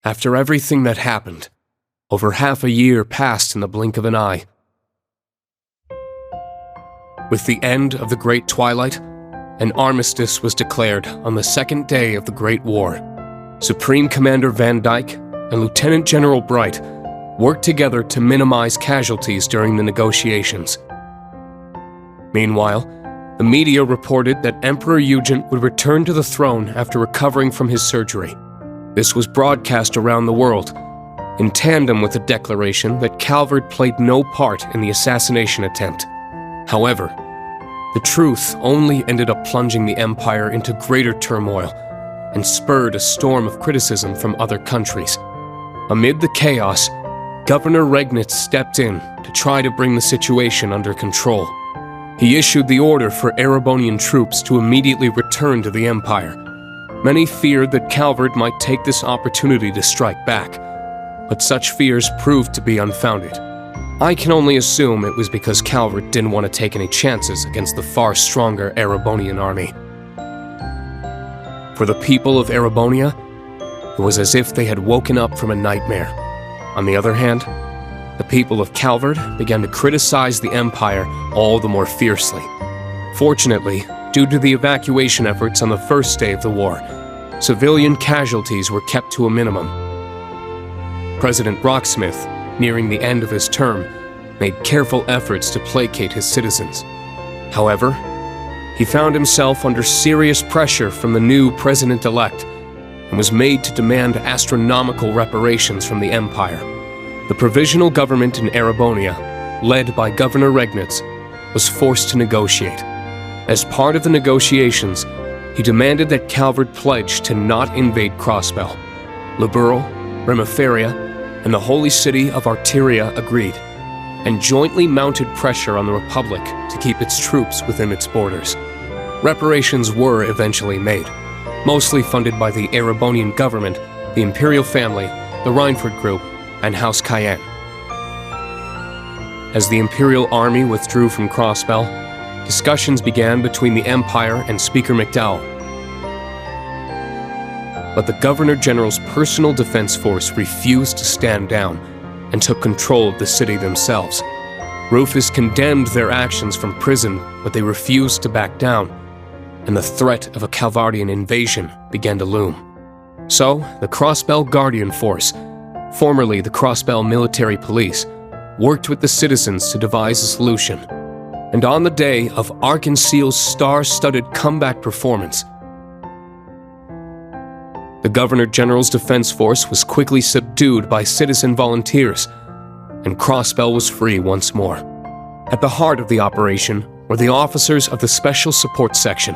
After everything that happened, over half a year passed in the blink of an eye. With the end of the Great Twilight, an armistice was declared on the second day of the Great War. Supreme Commander Van Dyke and Lieutenant General Bright worked together to minimize casualties during the negotiations. Meanwhile, the media reported that Emperor Eugen would return to the throne after recovering from his surgery. This was broadcast around the world, in tandem with the declaration that Calvert played no part in the assassination attempt. However, the truth only ended up plunging the empire into greater turmoil and spurred a storm of criticism from other countries. Amid the chaos, Governor Regnitz stepped in to try to bring the situation under control. He issued the order for Erebonian troops to immediately return to the empire. Many feared that Calvert might take this opportunity to strike back, but such fears proved to be unfounded. I can only assume it was because Calvert didn't want to take any chances against the far stronger Erebonian army. For the people of Erebonia, it was as if they had woken up from a nightmare. On the other hand, the people of Calvert began to criticize the empire all the more fiercely. Fortunately, due to the evacuation efforts on the first day of the war, civilian casualties were kept to a minimum. President Rocksmith, nearing the end of his term, made careful efforts to placate his citizens. However, he found himself under serious pressure from the new president-elect and was made to demand astronomical reparations from the empire. The provisional government in Erebonia, led by Governor Regnitz, was forced to negotiate. As part of the negotiations, he demanded that Calvert pledge to not invade Crossbell. Liberal, Remiferia, and the holy city of Arteria agreed, and jointly mounted pressure on the Republic to keep its troops within its borders. Reparations were eventually made, mostly funded by the Erebonian government, the Imperial family, the Reinford Group, and House Cayenne. As the Imperial army withdrew from Crossbell, discussions began between the Empire and Speaker McDowell. But the Governor-General's personal defense force refused to stand down and took control of the city themselves. Rufus condemned their actions from prison, but they refused to back down, and the threat of a Calvardian invasion began to loom. So, the Crossbell Guardian Force, formerly the Crossbell Military Police, worked with the citizens to devise a solution. And on the day of Arkanseal's star-studded comeback performance, the Governor-General's defense force was quickly subdued by citizen volunteers, and Crossbell was free once more. At the heart of the operation were the officers of the Special Support Section,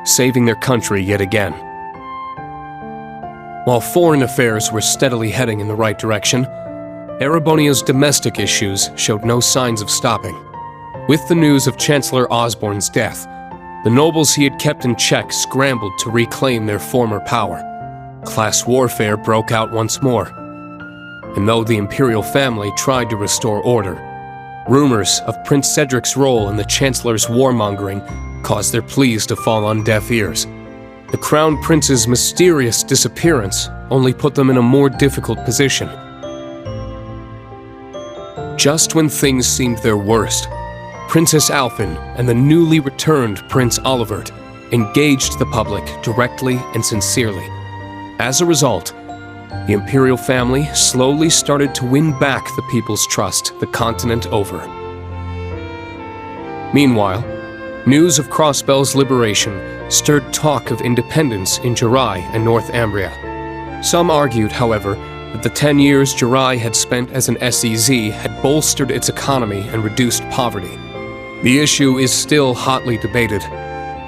saving their country yet again. While foreign affairs were steadily heading in the right direction, Erebonia's domestic issues showed no signs of stopping. With the news of Chancellor Osborne's death, the nobles he had kept in check scrambled to reclaim their former power. Class warfare broke out once more, and though the imperial family tried to restore order, rumors of Prince Cedric's role in the Chancellor's warmongering caused their pleas to fall on deaf ears. The Crown Prince's mysterious disappearance only put them in a more difficult position. Just when things seemed their worst, Princess Alphen and the newly returned Prince Olivert engaged the public directly and sincerely. As a result, the imperial family slowly started to win back the people's trust the continent over. Meanwhile, news of Crossbell's liberation stirred talk of independence in Jirai and North Ambria. Some argued, however, that the 10 years Jirai had spent as an SEZ had bolstered its economy and reduced poverty. The issue is still hotly debated,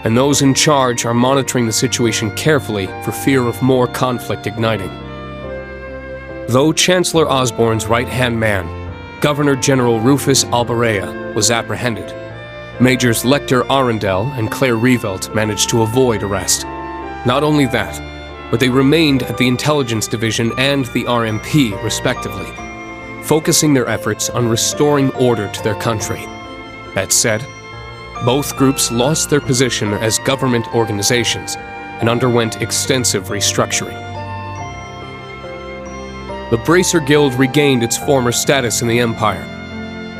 and those in charge are monitoring the situation carefully for fear of more conflict igniting. Though Chancellor Osborne's right-hand man, Governor-General Rufus Albarea, was apprehended, Majors Lecter Arundel and Claire Rievelt managed to avoid arrest. Not only that, but they remained at the Intelligence Division and the RMP, respectively, focusing their efforts on restoring order to their country. That said, both groups lost their position as government organizations and underwent extensive restructuring. the Bracer Guild regained its former status in the Empire,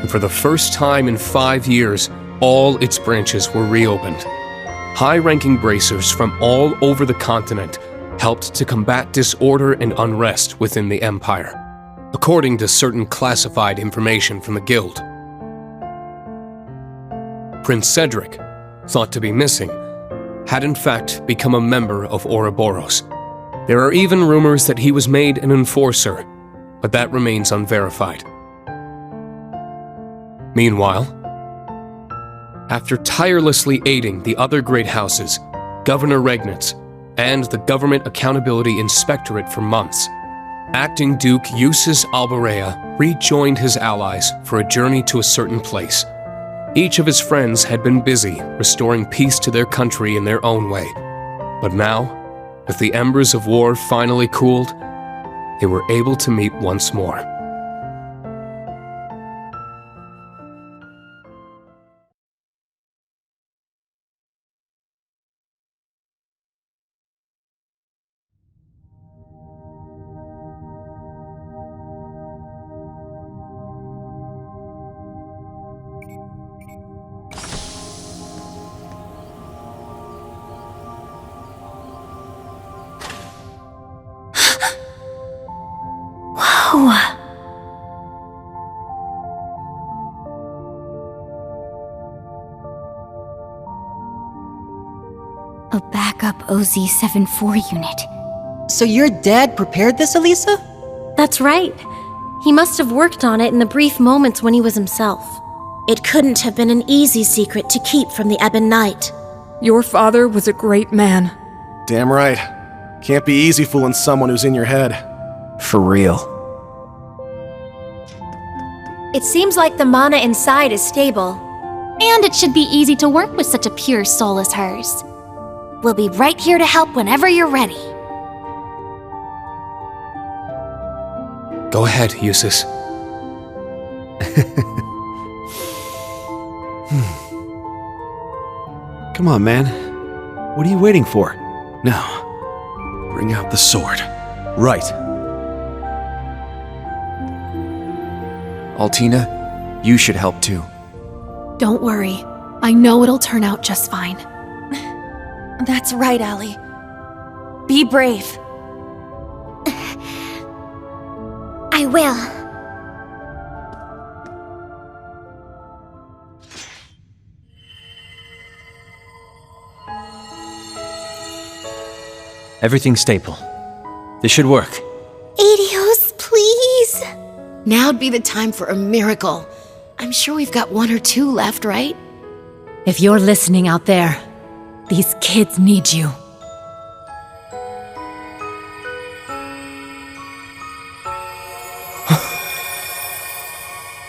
and for the first time in 5 years, all its branches were reopened. High-ranking bracers from all over the continent helped to combat disorder and unrest within the Empire, according to certain classified information from the Guild. Prince Cedric, thought to be missing, had in fact become a member of Ouroboros. There are even rumors that he was made an enforcer, but that remains unverified. Meanwhile, after tirelessly aiding the other great houses, Governor Regnitz, and the Government Accountability Inspectorate for months, Acting Duke Eustace Alborea rejoined his allies for a journey to a certain place. Each of his friends had been busy restoring peace to their country in their own way. But now, with the embers of war finally cooled, they were able to meet once more. A backup OZ-74 unit. So your dad prepared this, Elisa? That's right. He must have worked on it in the brief moments when he was himself. It couldn't have been an easy secret to keep from the Ebon Knight. Your father was a great man. Damn right. Can't be easy fooling someone who's in your head. For real. It seems like the mana inside is stable. And it should be easy to work with such a pure soul as hers. We'll be right here to help whenever you're ready. Go ahead, Eustace. Come on, man. What are you waiting for? Now, bring out the sword. Right. Altina, you should help too. Don't worry. I know it'll turn out just fine. That's right, Allie. Be brave. I will. Everything's stable. This should work. Adios, please. Now'd be the time for a miracle. I'm sure we've got 1 or 2 left, right? If you're listening out there, these kids need you.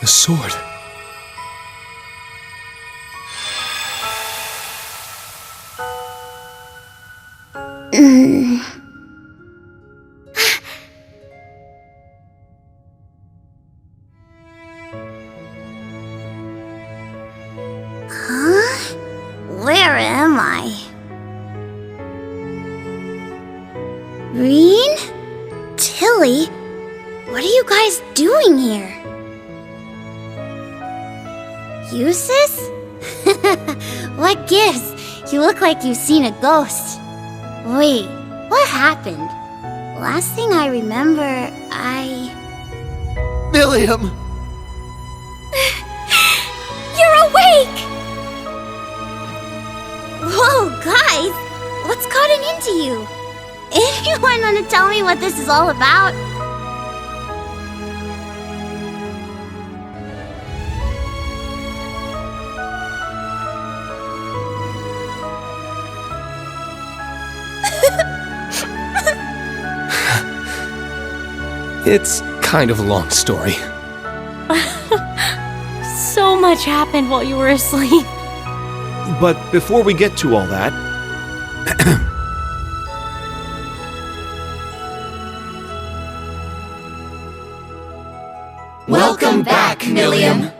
The sword. Where am I? Rean? Tilly? What are you guys doing here? Eustace? What gives? You look like you've seen a ghost. Wait, what happened? Last thing I remember, William! You're awake! Whoa, guys! What's gotten into you? Anyone want to tell me what this is all about? It's kind of a long story. So much happened while you were asleep. But before we get to all that... Welcome back, Milliam.